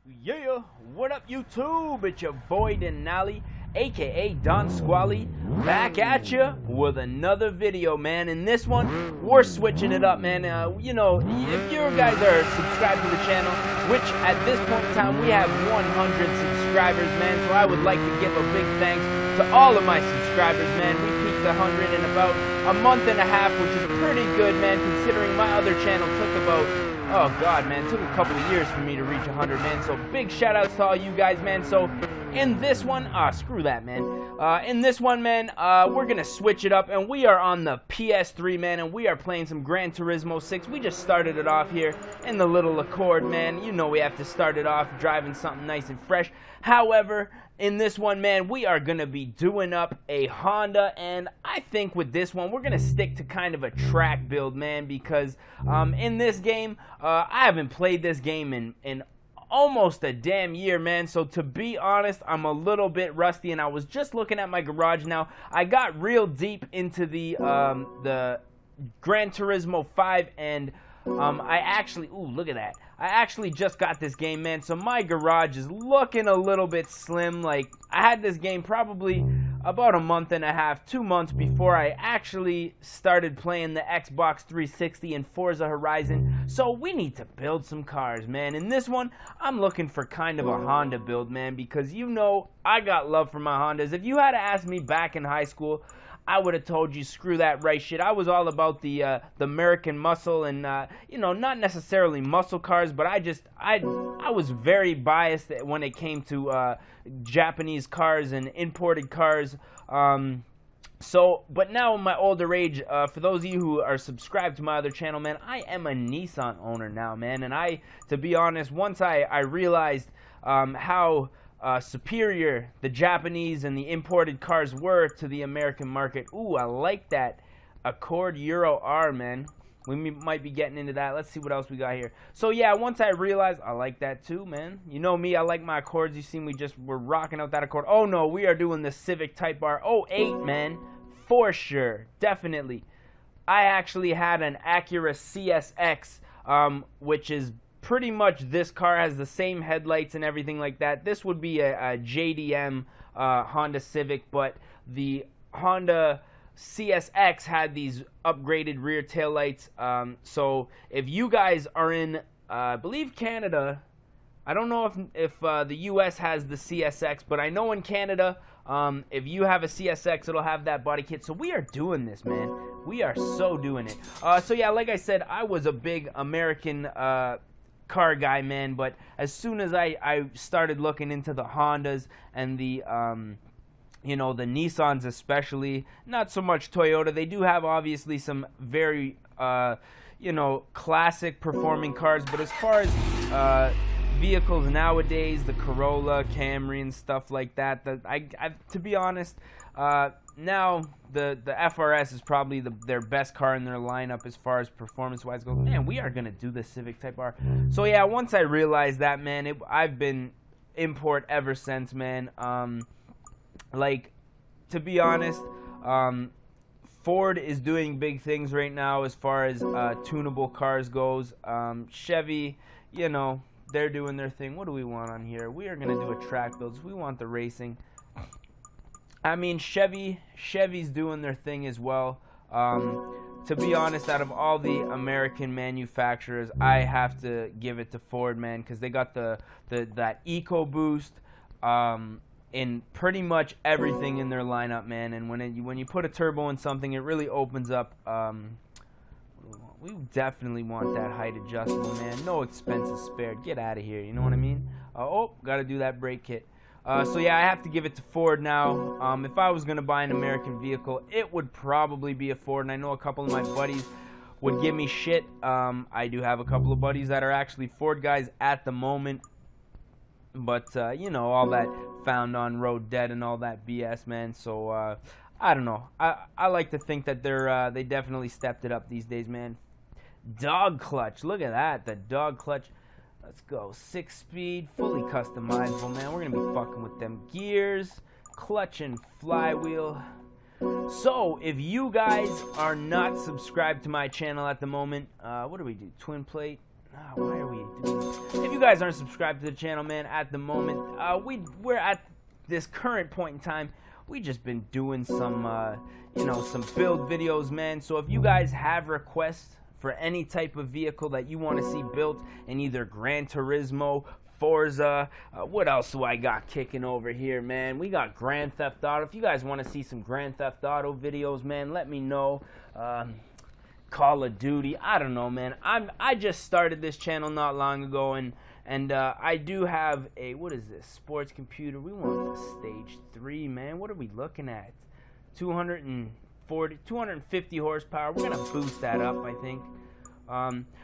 Yeah, what up YouTube? It's your boy Denali, aka Don Squally, back at ya with another video, man. In this one, we're switching it up, man. You know, if you guys are subscribed to the channel, which at this point in time we have 100 subscribers, man, so I would like to give a big thanks to all of my subscribers, man. We peaked 100 in about a month and a half, which is pretty good, man, considering my other channel took about, oh god, man, it took a couple of years for me to reach 100, man. So big shout outs to all you guys, man. So in this one, screw that, man. In this one, man, we're gonna switch it up, and we are on the PS3, man, and we are playing some Gran Turismo 6. We just started it off here in the little Accord, man. You know we have to start it off driving something nice and fresh. However, in this one, man, we are gonna be doing up a Honda, and I think with this one, we're gonna stick to kind of a track build, man, because in this game, I haven't played this game in almost a damn year, man. So to be honest, I'm a little bit rusty, and I was just looking at my garage now. I got real deep into the Gran Turismo 5, and I actually, ooh, look at that. I actually just got this game, man, so my garage is looking a little bit slim. Like, I had this game probably about a month and a half, 2 months before I actually started playing the Xbox 360 and Forza Horizon. So we need to build some cars, man. In this one, I'm looking for kind of a Honda build, man, because you know I got love for my Hondas. If you had to ask me back in high school, I would have told you, screw that right shit. I was all about the American muscle and, you know, not necessarily muscle cars, but I was very biased when it came to Japanese cars and imported cars. But now in my older age, for those of you who are subscribed to my other channel, man, I am a Nissan owner now, man. And to be honest, once I realized how superior the Japanese and the imported cars were to the American market. Ooh, I like that Accord Euro R, man. We might be getting into that. Let's see what else we got here. So yeah, once I realized, I like that too, man. You know me, I like my Accords. You seen we're rocking out that Accord. Oh no, we are doing the Civic Type R 08, man. For sure, definitely. I actually had an Acura CSX, which is pretty much, this car has the same headlights and everything like that. This would be a JDM Honda Civic, but the Honda CSX had these upgraded rear taillights. So if you guys are in, I believe Canada, I don't know if the US has the CSX, but I know in Canada, if you have a CSX, it'll have that body kit. So we are doing this, man. We are so doing it. So yeah, like I said, I was a big American car guy, man, but as soon as I started looking into the Hondas and the you know, the Nissans especially, not so much Toyota. They do have obviously some very you know, classic performing cars, but as far as vehicles nowadays, the Corolla, Camry, and stuff like that, to be honest, now the FRS is probably their best car in their lineup as far as performance-wise goes. Man, we are gonna do the Civic Type R. So yeah, once I realized that, man, I've been import ever since, man. Like, to be honest, Ford is doing big things right now as far as tunable cars goes. Chevy, you know, they're doing their thing. What do we want on here? We are gonna do a track build. So we want the racing. I mean, Chevy's doing their thing as well. To be honest, out of all the American manufacturers, I have to give it to Ford, man, because they got that EcoBoost in pretty much everything in their lineup, man. And when you put a turbo in something, it really opens up. We definitely want that height adjustable, man. No expenses spared. Get out of here. You know what I mean? Oh, got to do that brake kit. So yeah, I have to give it to Ford now. If I was going to buy an American vehicle, it would probably be a Ford. And I know a couple of my buddies would give me shit. I do have a couple of buddies that are actually Ford guys at the moment. But, you know, all that found on road dead and all that BS, man. So, I don't know. I like to think that they definitely stepped it up these days, man. Dog clutch. Look at that. The dog clutch. Let's go. 6-speed, fully customizable, man. We're going to be fucking with them gears, clutch, and flywheel. So, if you guys are not subscribed to my channel at the moment, what do we do? Twin plate? Why are we doing this? if you guys aren't subscribed to the channel, man, at the moment, we're at this current point in time, we just been doing some, you know, some build videos, man. So if you guys have requests for any type of vehicle that you want to see built in either Gran Turismo, Forza, what else do I got kicking over here, man? We got Grand Theft Auto. If you guys want to see some Grand Theft Auto videos, man, let me know. Call of Duty, I don't know, man. I just started this channel not long ago, and I do have a, what is this, sports computer. We want the stage 3, man. What are we looking at? 250 horsepower. We're gonna boost that up, I think.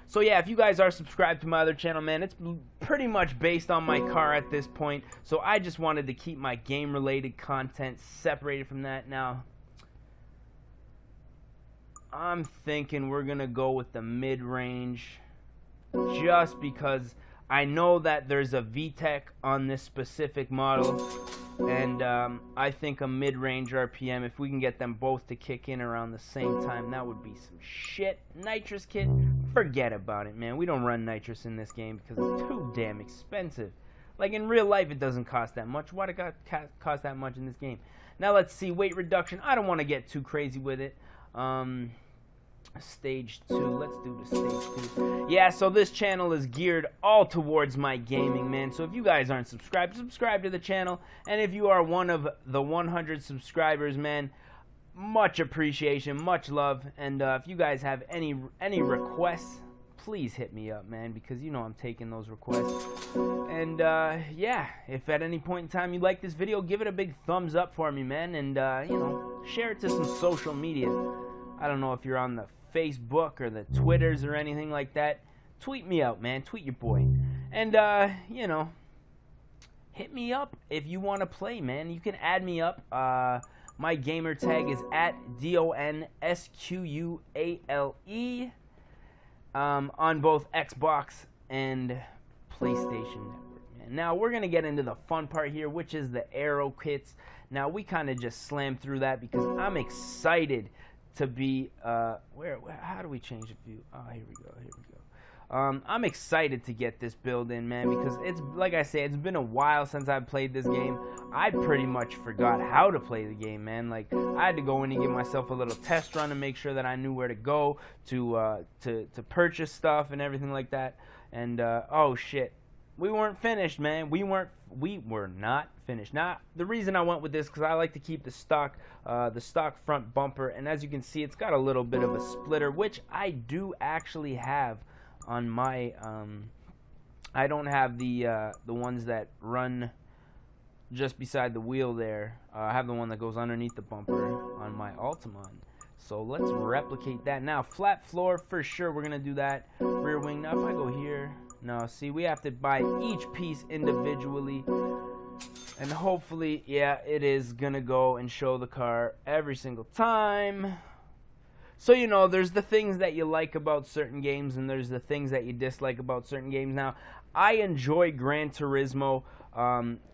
So yeah, if you guys are subscribed to my other channel, man, it's pretty much based on my car at this point. So I just wanted to keep my game related content separated from that. Now I'm thinking we're gonna go with the mid-range, just because I know that there's a VTEC on this specific model, and I think a mid-range RPM, if we can get them both to kick in around the same time, that would be some shit. Nitrous kit, forget about it, man. We don't run nitrous in this game because it's too damn expensive. Like in real life, it doesn't cost that much. Why'd it cost that much in this game? Now let's see, weight reduction. I don't want to get too crazy with it. Stage 2, let's do the stage 2. Yeah, so this channel is geared all towards my gaming, man. So if you guys aren't subscribed, subscribe to the channel. And if you are one of the 100 subscribers, man, much appreciation, much love. And if you guys have any requests, please hit me up, man, because you know I'm taking those requests. And yeah, if at any point in time you like this video, give it a big thumbs up for me, man. And you know, share it to some social media. I don't know if you're on the Facebook or the Twitters or anything like that. Tweet me out, man. Tweet your boy. And, you know, hit me up if you want to play, man. You can add me up. My gamer tag is at DONSQUALE on both Xbox and PlayStation Network, man. Now, we're going to get into the fun part here, which is the aero kits. Now, we kind of just slammed through that because I'm excited to be how do we change the view? Oh, here we go. I'm excited to get this build in, man, because it's, like I say, it's been a while since I've played this game. I pretty much forgot how to play the game, man. Like, I had to go in and give myself a little test run to make sure that I knew where to go to purchase stuff and everything like that. And oh shit, we weren't finished, man. We were not finished. Now, the reason I went with this because I like to keep the stock front bumper, and as you can see, it's got a little bit of a splitter, which I do actually have on my. I don't have the ones that run just beside the wheel there. I have the one that goes underneath the bumper on my Altamont. So let's replicate that now. Flat floor for sure. We're gonna do that. Rear wing. Now if I go here. No, see, we have to buy each piece individually, and hopefully, yeah, it is gonna go and show the car every single time. So, you know, there's the things that you like about certain games, and there's the things that you dislike about certain games. Now, I enjoy Gran Turismo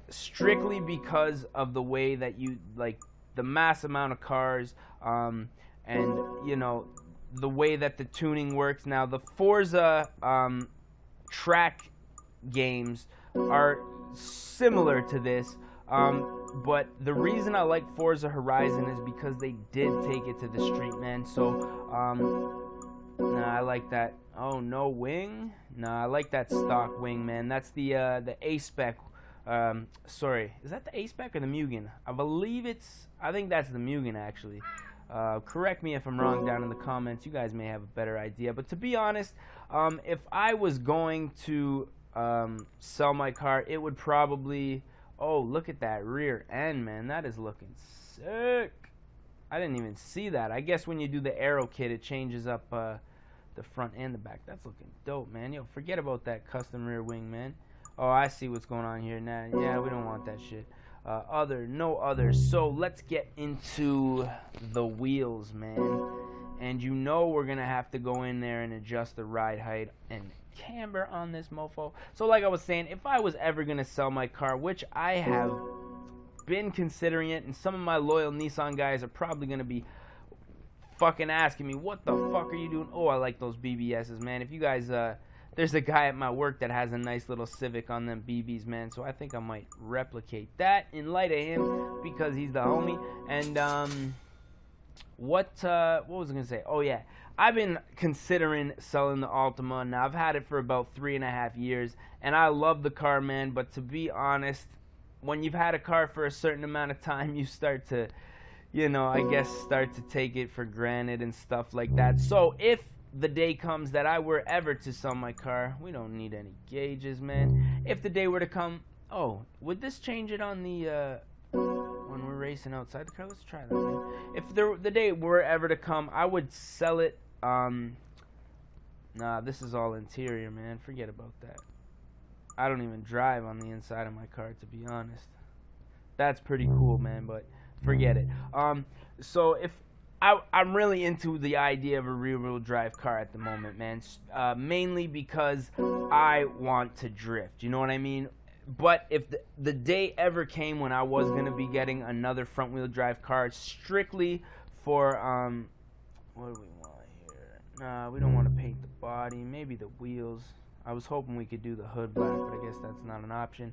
strictly because of the way that you, like, the mass amount of cars, and, you know, the way that the tuning works. Now, the Forza track games are similar to this, but the reason I like Forza Horizon is because they did take it to the street, man. So nah, I like that. Oh, no wing. Nah, I like that stock wing, man. That's the A-Spec. Sorry, is that the A-Spec or the Mugen? I think that's the Mugen, actually. Correct me if I'm wrong down in the comments. You guys may have a better idea. But to be honest, if I was going to sell my car, it would probably... Oh, look at that rear end, man. That is looking sick. I didn't even see that. I guess when you do the aero kit, it changes up the front and the back. That's looking dope, man. Yo, forget about that custom rear wing, man. Oh, I see what's going on here now. Yeah, we don't want that shit. No others. So let's get into the wheels, man. And you know we're gonna have to go in there and adjust the ride height and camber on this mofo. So like I was saying, if I was ever gonna sell my car, which I have been considering it, and some of my loyal Nissan guys are probably gonna be fucking asking me, what the fuck are you doing? Oh, I like those BBSs, man. If you guys there's a guy at my work that has a nice little Civic on them BBs, man. So I think I might replicate that in light of him because he's the homie. And what was I gonna say? Oh yeah, I've been considering selling the Altima. Now I've had it for about 3.5 years, and I love the car, man. But to be honest, when you've had a car for a certain amount of time, you start to, you know, I guess start to take it for granted and stuff like that. So if the day comes that I were ever to sell my car, we don't need any gauges, man. If the day were to come, oh, would this change it on the when we're racing outside the car? Let's try that, man. If the day were ever to come, I would sell it. Nah, this is all interior, man. Forget about that. I don't even drive on the inside of my car, to be honest. That's pretty cool, man, but forget it. So if I'm really into the idea of a rear-wheel drive car at the moment, man. Mainly because I want to drift. You know what I mean? But if the day ever came when I was going to be getting another front-wheel drive car strictly for, what do we want here? Nah, we don't want to paint the body. Maybe the wheels. I was hoping we could do the hood black, but I guess that's not an option.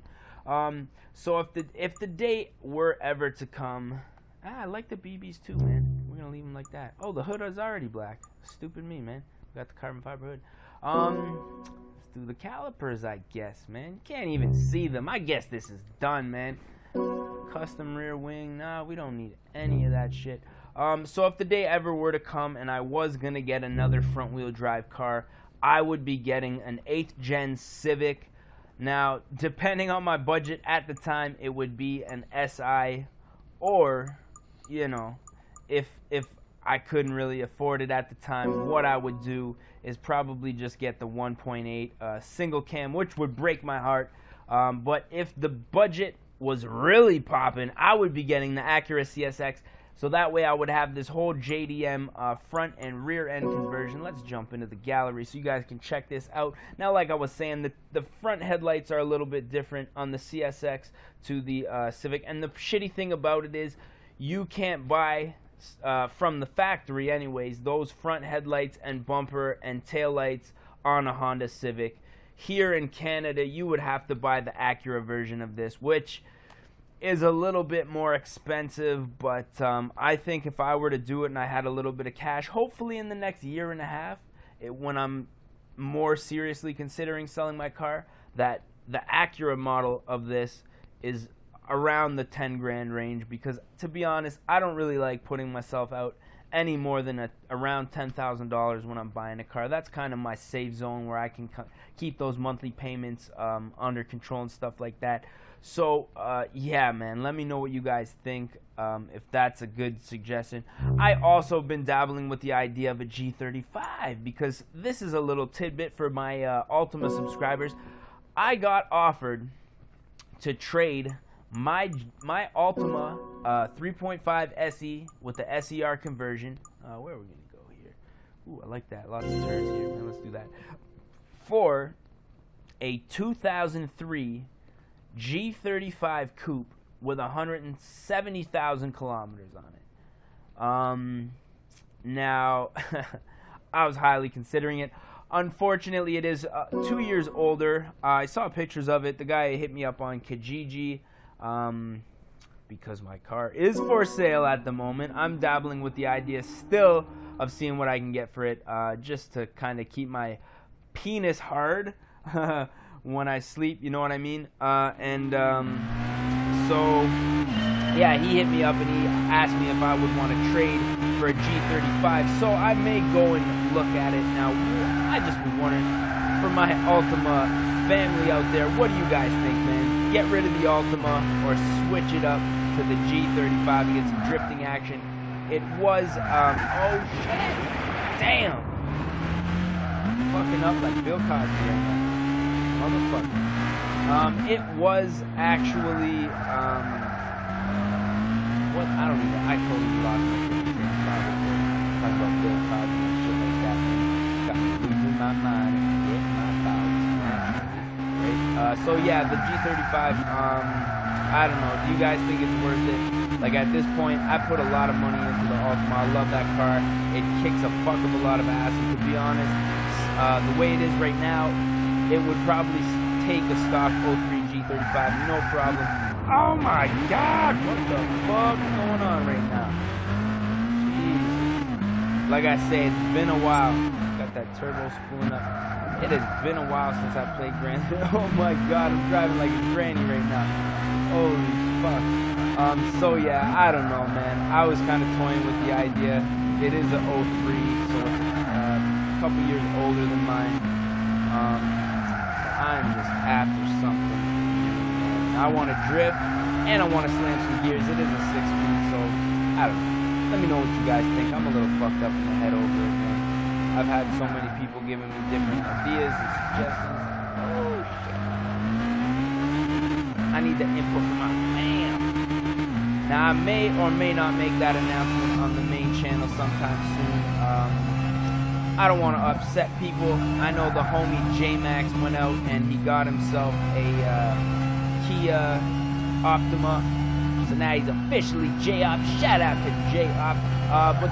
So if the day were ever to come, I like the BBs too, man. We're gonna leave them like that. Oh, the hood is already black. Stupid me, man. Got the carbon fiber hood. Let's do the calipers, I guess, man. You can't even see them. I guess this is done, man. Custom rear wing. Nah, we don't need any of that shit. So if the day ever were to come and I was gonna get another front wheel drive car, I would be getting an 8th gen Civic. Now, depending on my budget at the time, it would be an SI, or, you know, if I couldn't really afford it at the time, what I would do is probably just get the 1.8 single cam, which would break my heart. But if the budget was really popping, I would be getting the Acura CSX. So that way I would have this whole JDM front and rear end conversion. Let's jump into the gallery so you guys can check this out. Now, like I was saying, the front headlights are a little bit different on the CSX to the Civic. And the shitty thing about it is you can't buy, from the factory anyways, those front headlights and bumper and tail lights on a Honda Civic. Here in Canada, you would have to buy the Acura version of this, which is a little bit more expensive, but I think if I were to do it and I had a little bit of cash, hopefully in the next year and a half, when I'm more seriously considering selling my car, that the Acura model of this is around the 10 grand range, because to be honest, I don't really like putting myself out any more than around $10,000 when I'm buying a car. That's kind of my safe zone where I can keep those monthly payments under control and stuff like that. So, yeah, man, let me know what you guys think, if that's a good suggestion. I also been dabbling with the idea of a G35, because this is a little tidbit for my Altima subscribers. I got offered to trade my Altima 3.5 SE with the SER conversion. Where are we going to go here? Ooh, I like that. Lots of turns here, man. Let's do that. For a 2003 G35 coupe with 170,000 kilometers on it. Now, I was highly considering it. Unfortunately, it is 2 years older. I saw pictures of it. The guy hit me up on Kijiji, because my car is for sale at the moment. I'm dabbling with the idea still of seeing what I can get for it, just to kind of keep my penis hard when I sleep, you know what I mean? So, yeah, he hit me up and he asked me if I would want to trade for a G35. So I may go and look at it. Now, I just was wondering, for my Altima family out there, what do you guys think, man? Get rid of the Altima or switch it up to the G35 to get some drifting action. It was, oh shit, damn. Fucking up like Bill Cosby right now. Motherfucker. It was actually, what? I don't even, I totally lost my train of thought. Talking about Bill Cosby and shit like that, man. Got me losing my mind and getting my thoughts, right? So yeah, the G35, I don't know, do you guys think it's worth it? Like, at this point, I put a lot of money into the Altima. I love that car. It kicks a fuck of a lot of ass, and to be honest, the way it is right now, it would probably take a stock 03 G35, no problem. Oh my God, what the fuck's going on right now? Jeez. Like I say, it's been a while. Got that turbo spooling up. It has been a while since I played Gran Turismo. Oh my God, I'm driving like a granny right now. Holy fuck. So yeah, I don't know, man. I was kind of toying with the idea. It is a 03, so it's a couple years older than mine. I'm just after something. I want to drift, and I want to slam some gears. It is a 6-speed, so I don't know. Let me know what you guys think. I'm a little fucked up in the head over it, man. I've had so many people giving me different ideas and suggestions. Oh, shit. I need the input from my fam. Now, I may or may not make that announcement on the main channel sometime soon. I don't want to upset people. I know the homie J-Max went out and he got himself a Kia Optima. So now he's officially J-Op. Shout out to J-Op. But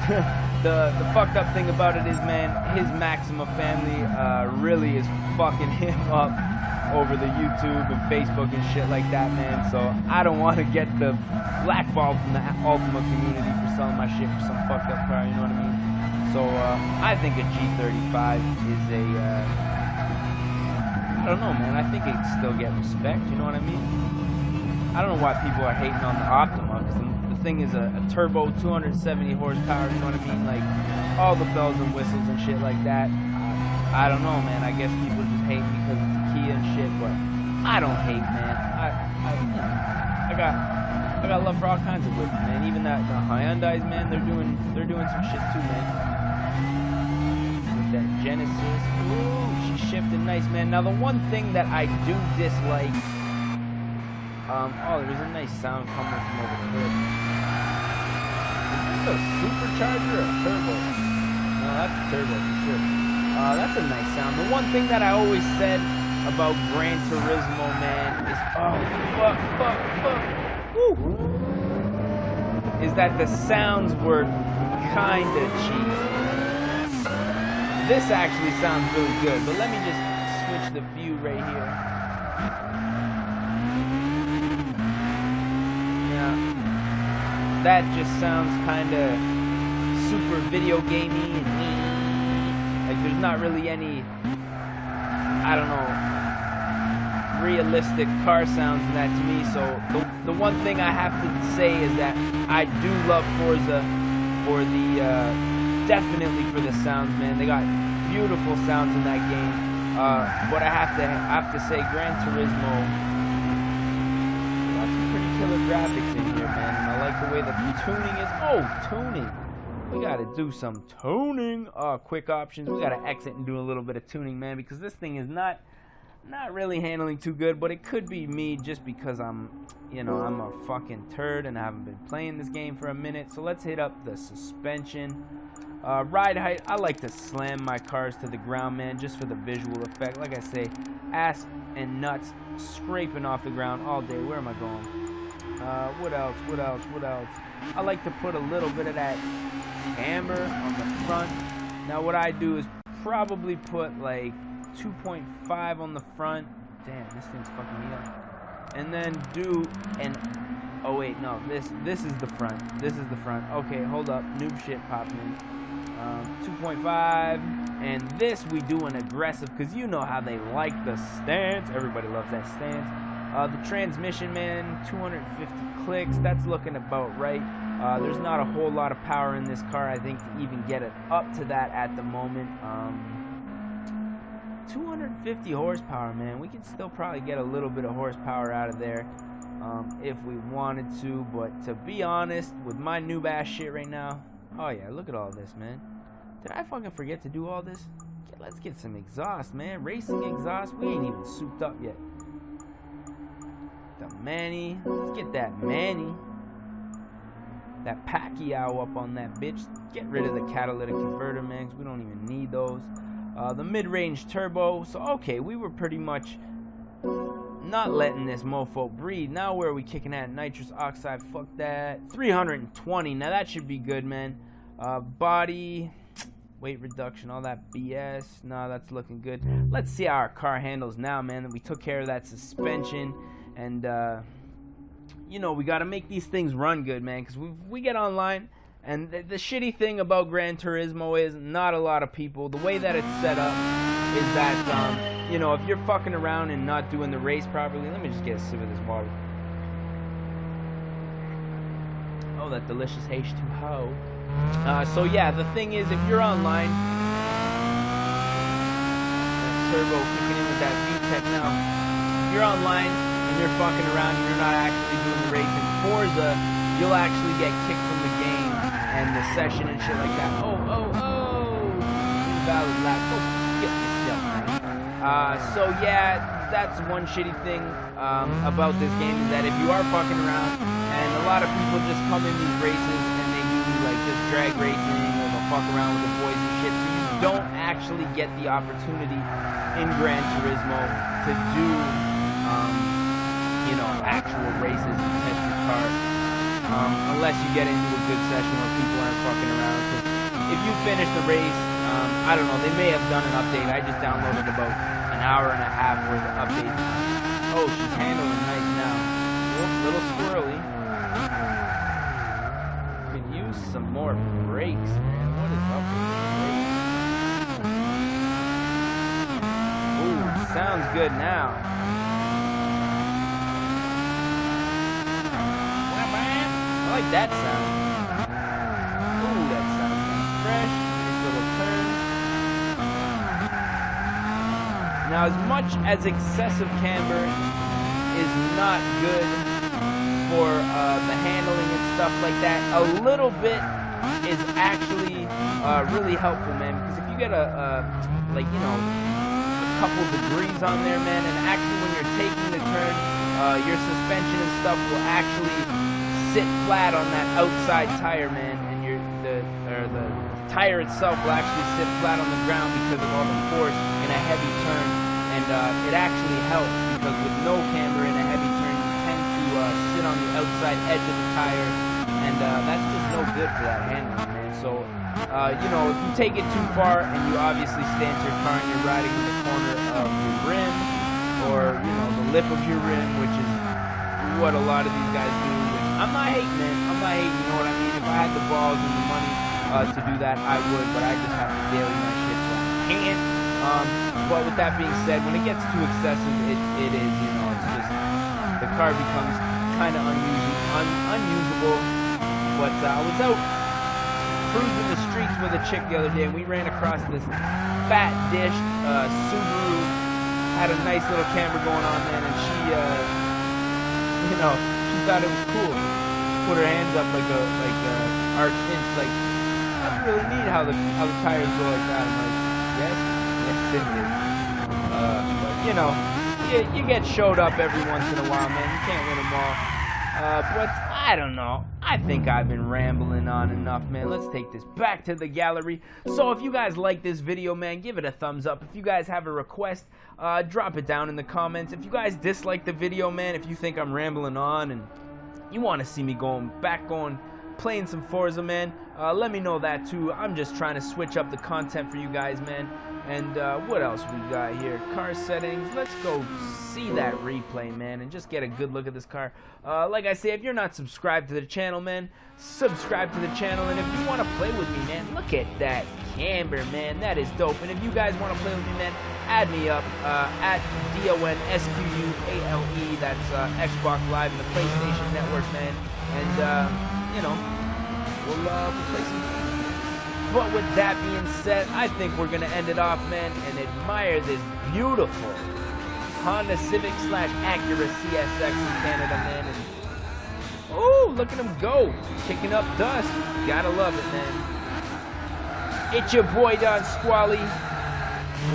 the fucked up thing about it is, man, his Maxima family really is fucking him up over the YouTube and Facebook and shit like that, man. So I don't want to get the blackballed from the Ultima community for selling my shit for some fucked up car, you know what I mean? So I think a G35 is a, I don't know, man. I think it still get respect, you know what I mean? I don't know why people are hating on the Optima, because the thing is a turbo, 270 horsepower, you know what I mean? Like, all the bells and whistles and shit like that. I don't know, man. I guess people just hate because it's Kia and shit, but I don't hate, man. I got love for all kinds of whips, man. Even the Hyundais, man, they're doing some shit too, man. With that Genesis, ooh, she's shifting nice, man. Now the one thing that I do dislike, oh, there's a nice sound coming from over here. Is this a supercharger or a turbo? No, that's a turbo for sure. That's a nice sound. The one thing that I always said about Gran Turismo, man, is, oh, fuck, woo, is that the sounds were kinda cheesy. This actually sounds really good, but let me just switch the view right here. Yeah, that just sounds kinda super video gamey and like there's not really any, I don't know, realistic car sounds in that to me. So the one thing I have to say is that I do love Forza for the definitely for the sounds, man. They got beautiful sounds in that game. But I have to say Gran Turismo got some pretty killer graphics in here, man. And I like the way the tuning is. Oh, tuning. We gotta do some tuning. Quick options. We gotta exit and do a little bit of tuning, man, because this thing is not really handling too good, but it could be me just because I'm a fucking turd and I haven't been playing this game for a minute. So let's hit up the suspension. Ride height, I like to slam my cars to the ground, man, just for the visual effect. Like I say, ass and nuts scraping off the ground all day. Where am I going? What else? I like to put a little bit of that camber on the front. Now what I do is probably put like 2.5 on the front. Damn, this thing's fucking me up. And then do an, oh wait, no, this is the front. This is the front. Okay, hold up, noob shit popping in. 2.5, and this we do an aggressive, because you know how they like the stance. Everybody loves that stance. The transmission, man, 250 clicks. That's looking about right. There's not a whole lot of power in this car, I think, to even get it up to that at the moment. 250 horsepower, man. We could still probably get a little bit of horsepower out of there if we wanted to, but to be honest, with my noob ass shit right now, oh yeah, look at all this, man. Did I fucking forget to do all this? Yeah, let's get some exhaust, man. Racing exhaust. We ain't even souped up yet. The Manny. Let's get that Manny. That Pacquiao up on that bitch. Get rid of the catalytic converter, man, because we don't even need those. The mid-range turbo. So, okay, we were pretty much not letting this mofo breathe. Now where are we kicking at? Nitrous oxide. Fuck that. 320. Now that should be good, man. Body. weight reduction, all that BS. No, that's looking good. Let's see how our car handles now, man. We took care of that suspension, and you know, we got to make these things run good, man, because we get online, and the shitty thing about Gran Turismo is not a lot of people, the way that it's set up is that, you know, if you're fucking around and not doing the race properly, let me just get a sip of this water. Oh, that delicious H2O. So yeah, the thing is, if you're online, that servo kicking in with that VTEC now, if you're online and you're fucking around and you're not actually doing the race in Forza, you'll actually get kicked from the game and the session and shit like that. Invalid lap. Go get yourself, man. So yeah, that's one shitty thing about this game, is that if you are fucking around, and a lot of people just come in these races and they do like just drag racing, or they'll fuck around with the boys and shit, so you don't actually get the opportunity in Gran Turismo to do you know, actual races and test your car, unless you get into a good session where people aren't fucking around. Because if you finish the race, I don't know, they may have done an update. I just downloaded about an hour and a half worth of updates. Oh, she's handling nice now. Whoop, little squirrely. Could use some more brakes, man. What is up with the brakes? Ooh, sounds good now. I like that sound. Ooh, that sounds fresh. Nice little turn. Now, as much as excessive camber is not good for the handling and stuff like that, a little bit is actually really helpful, man. Because if you get like, you know, a couple degrees on there, man, and actually when you're taking the turn, your suspension and stuff will actually sit flat on that outside tire, man, and the tire itself will actually sit flat on the ground because of all the force in a heavy turn, and it actually helps, because with no camber in a heavy turn, you tend to sit on the outside edge of the tire, and that's just no good for that handling, man. So, you know, if you take it too far and you obviously stance your car and you're riding in the corner of your rim, or, you know, the lip of your rim, which is what a lot of these guys do. I'm not hating, man. I'm not hating, you know what I mean? If I had the balls and the money to do that, I would, but I just have to daily my shit, so I can't. But with that being said, when it gets too excessive, it is, you know, it's just, the car becomes kind of unusable. But I was out cruising the streets with a chick the other day, and we ran across this fat dish Subaru. Had a nice little camera going on, man, and she, you know, she thought it was cool. Put her hands up like arch inch, like, that's really neat how the tires go like that. I'm like, yes it is. But you know, you get showed up every once in a while, man. You can't win them all. But I don't know. I think I've been rambling on enough, man. Let's take this back to the gallery. So if you guys like this video, man, give it a thumbs up. If you guys have a request, drop it down in the comments. If you guys dislike the video, man, if you think I'm rambling on and you want to see me playing some Forza, man, let me know that too. I'm just trying to switch up the content for you guys, man. And what else we got here? Car settings. Let's go see that replay, man, and just get a good look at this car. Like I say, if you're not subscribed to the channel, man, subscribe to the channel. And if you want to play with me, man, look at that camber, man. That is dope. And if you guys want to play with me, man, add me up at DONSQUALE. That's Xbox Live and the PlayStation Network, man. And you know, we'll play some games. But with that being said, I think we're going to end it off, man, and admire this beautiful Honda Civic / Acura CSX in Canada, man. And, oh, look at him go. Kicking up dust. Gotta love it, man. It's your boy, Don Squally.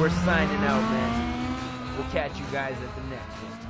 We're signing out, man. We'll catch you guys at the next one.